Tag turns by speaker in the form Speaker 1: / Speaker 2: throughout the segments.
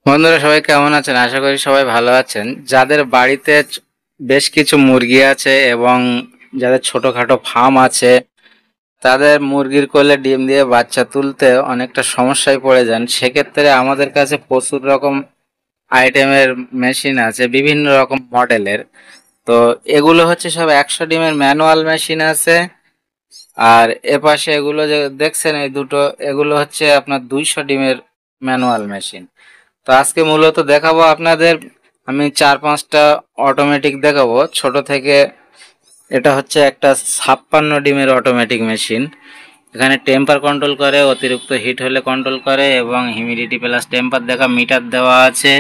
Speaker 1: বন্ধুরা সবাই কেমন আছেন? আশা করি সবাই ভালো আছেন। যাদের বাড়িতে বেশ কিছু মুরগি আছে এবং যাদের ছোটখাটো ফার্ম আছে, তাদের মুরগির কোলে ডিম দিয়ে বাচ্চা তুলতে অনেকটা সমস্যায় পড়ে যান। সেক্ষেত্রে আমাদের কাছে প্রচুর রকম আইটেমের মেশিন আছে, বিভিন্ন রকম মডেলের। তো এগুলো হচ্ছে সব 100 ডিমের ম্যানুয়াল মেশিন আছে। আর এপাশে এগুলো যে দেখছেন এই দুটো, এগুলো হচ্ছে আপনার 200 ডিমের ম্যানুয়াল মেশিন। তো আজকে মূলত দেখাবো আপনাদের, আমি 4-5টা অটোমেটিক দেখাবো ছোট থেকে। এটা হচ্ছে একটা 56 ডিমের অটোমেটিক মেশিন। এখানে টেম্পার কন্ট্রোল করে, অতিরিক্ত হিট হলে কন্ট্রোল করে, এবং হিউমিডিটি প্লাস টেম্পার দেখা মিটার দেওয়া আছে,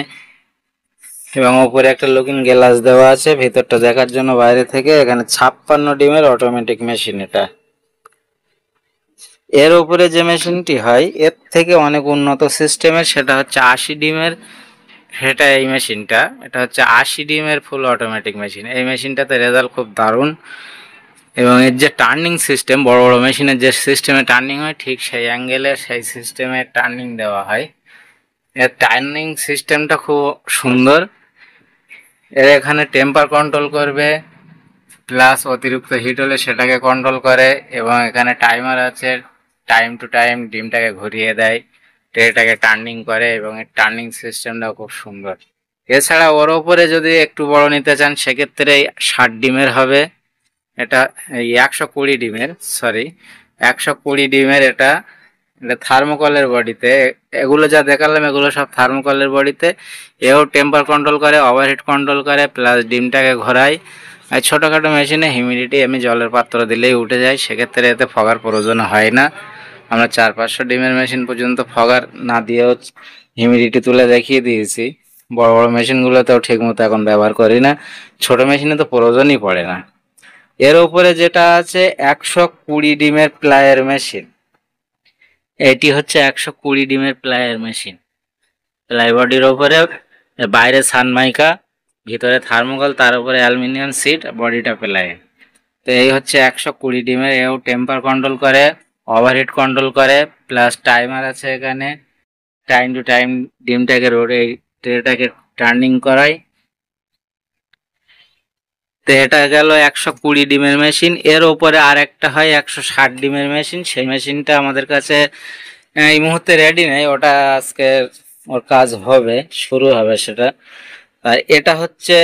Speaker 1: এবং উপরে একটা লুকিং গ্লাস দেওয়া আছে ভিতরটা দেখার জন্য বাইরে থেকে। এখানে 56 ডিমের অটোমেটিক মেশিন এটা। এর উপরে যে মেশিনটি হয় এর থেকে অনেক উন্নত সিস্টেমের, সেটা হচ্ছে 80 ডিমের। সেটা এই মেশিনটা, এটা হচ্ছে 80 ডিমের ফুল অটোমেটিক মেশিন। এই মেশিনটাতে রেজাল্ট খুব দারুণ, এবং এর যে টার্নিং সিস্টেম, বড় বড় মেশিনের যে সিস্টেমে টার্নিং হয় ঠিক সেই অ্যাঙ্গেলে সেই সিস্টেমে টার্নিং দেওয়া হয়। এর টার্নিং সিস্টেমটা খুব সুন্দর। এর এখানে টেম্পার কন্ট্রোল করবে, প্লাস অতিরিক্ত হিট হলে সেটাকে কন্ট্রোল করে, এবং এখানে টাইমার আছে, টাইম টু টাইম ডিমটাকে ঘুরিয়ে দেয়, ট্রেটাকে টার্নিং করে, এবং এর টার্নিং সিস্টেমটা খুব সুন্দর। এছাড়া ওর ওপরে যদি একটু বড় নিতে চান সেক্ষেত্রে 60 ডিমের হবে। এটা এই 120 ডিমের, সরি 120 ডিমের। এটা এটা থার্মোকলের বডিতে। এগুলো যা দেখালাম এগুলো সব থার্মোকলের বডিতে। এও টেম্পার কন্ট্রোল করে, ওভারহিট কন্ট্রোল করে, প্লাস ডিমটাকে ঘোরায়। আর ছোটোখাটো মেশিনে হিউমিডিটি এমনি জলের পাত্র দিলেই উঠে যায়, সেক্ষেত্রে এতে ফগার প্রয়োজন হয় না। আমরা 400-500 ডিমের মেশিন পর্যন্ত ফগার না দিয়েও হিউমিডিটি তুলে দেখিয়ে দিয়েছি। বড় বড় মেশিনগুলোতেও ঠিক মতো এখন ব্যবহার করি না, ছোট মেশিনে তো প্রয়োজনই পড়ে না। এর উপরে যেটা আছে 120 ডিমের প্লায়ের মেশিন। এটি হচ্ছে 120 ডিমের প্লায়ের মেশিন। প্লাই বডির ওপরে বাইরে সানমাইকা, ভিতরে থার্মোকল, তার উপরে অ্যালুমিনিয়াম সিট, বডিটা প্লাই। তো এই হচ্ছে 120 ডিমের। এও টেম্পার কন্ট্রোল করে, ওভারহিট কন্ট্রোল করে, প্লাস টাইমার আছে এখানে, টাইম টু টাইম ডিমটাকে রোডে ট্রেটাকে টার্নিং করায়। তো এটা গেল 120 ডিমের মেশিন। এর ওপরে আর একটা হয় 160 ডিমের মেশিন। সেই মেশিনটা আমাদের কাছে এই মুহূর্তে রেডি নেই, ওটা আজকে ওর কাজ হবে, শুরু হবে সেটা। আর এটা হচ্ছে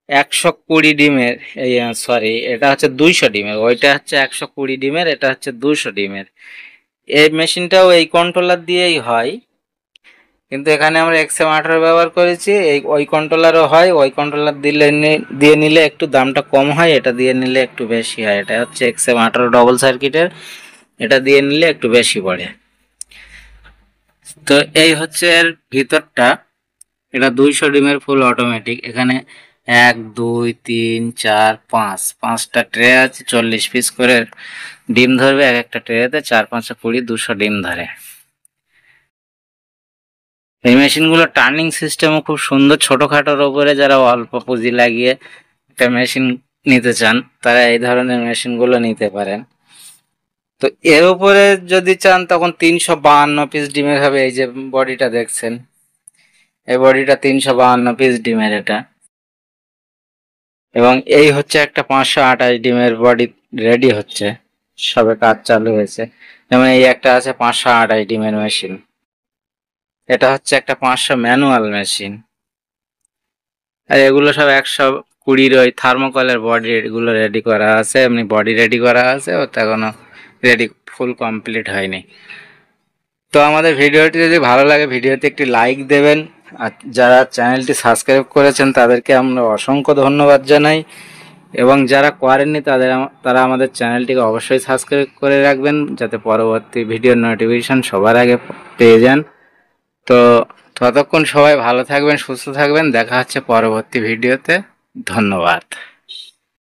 Speaker 1: 120 ডিমের, এই সরি এটা হচ্ছে 200 ডিমের। ওইটা হচ্ছে 120 ডিমের, এটা হচ্ছে 200 ডিমের। এই মেশিনটাও এই কন্ট্রোলার দিয়েই হয়, কিন্তু এখানে আমরা XM18 ব্যবহার করেছি। ওই কন্ট্রোলারও হয়, ওই কন্ট্রোলার দিয়ে নিলে একটু দামটা কম হয়, এটা দিয়ে নিলে একটু বেশি হয়। এটা হচ্ছে XM18 ডবল সার্কিটের, এটা দিয়ে নিলে একটু বেশি পড়ে। তো এই হচ্ছে এর ভিতরটা। এটা 200 ডিমের ফুল অটোমেটিক। এখানে 1 2 3 4 5 5টা ট্রে আছে, 40 পিস করে ডিম ধরবে এক একটা ট্রেতে। 4 5 20 200 ডিম ধরে। এই মেশিনগুলো টার্নিং সিস্টেমও খুব সুন্দর। ছোটখাটোর ওপরে যারা অল্প পুঁজি লাগিয়ে একটা মেশিন নিতে চান তারা এই ধরনের মেশিনগুলো নিতে পারেন। তো এর উপরে যদি চান তখন 352 পিস ডিমের হবে। এই যে বডিটা দেখছেন, এই বডিটা 352 পিস ডিমের এটা। এবং এই হচ্ছে একটা 528 ডিমের বডি রেডি হচ্ছে, সবে কাজ চালু হয়েছে। যেমন এই একটা আছে 528 ডিমের মেশিন। এটা হচ্ছে একটা 500 ম্যানুয়াল মেশিন। আর এগুলো সব 120 ওই থার্মোকলের বডি এগুলো রেডি করা আছে, এমনি বডি রেডি করা আছে, ওটা এখনো রেডি ফুল কমপ্লিট হয়নি। তো আমাদের ভিডিওটি যদি ভালো লাগে ভিডিওতে একটি লাইক দেবেন। আর যারা চ্যানেলটি সাবস্ক্রাইব করেছেন তাদেরকে আমরা অসংখ্য ধন্যবাদ জানাই, এবং যারা করেননি তারা আমাদের চ্যানেলটিকে অবশ্যই সাবস্ক্রাইব করে রাখবেন, যাতে পরবর্তী ভিডিওর নোটিফিকেশন সবার আগে পেয়ে যান। তো ততক্ষণ সবাই ভালো থাকবেন, সুস্থ থাকবেন। দেখা হচ্ছে পরবর্তী ভিডিওতে। ধন্যবাদ।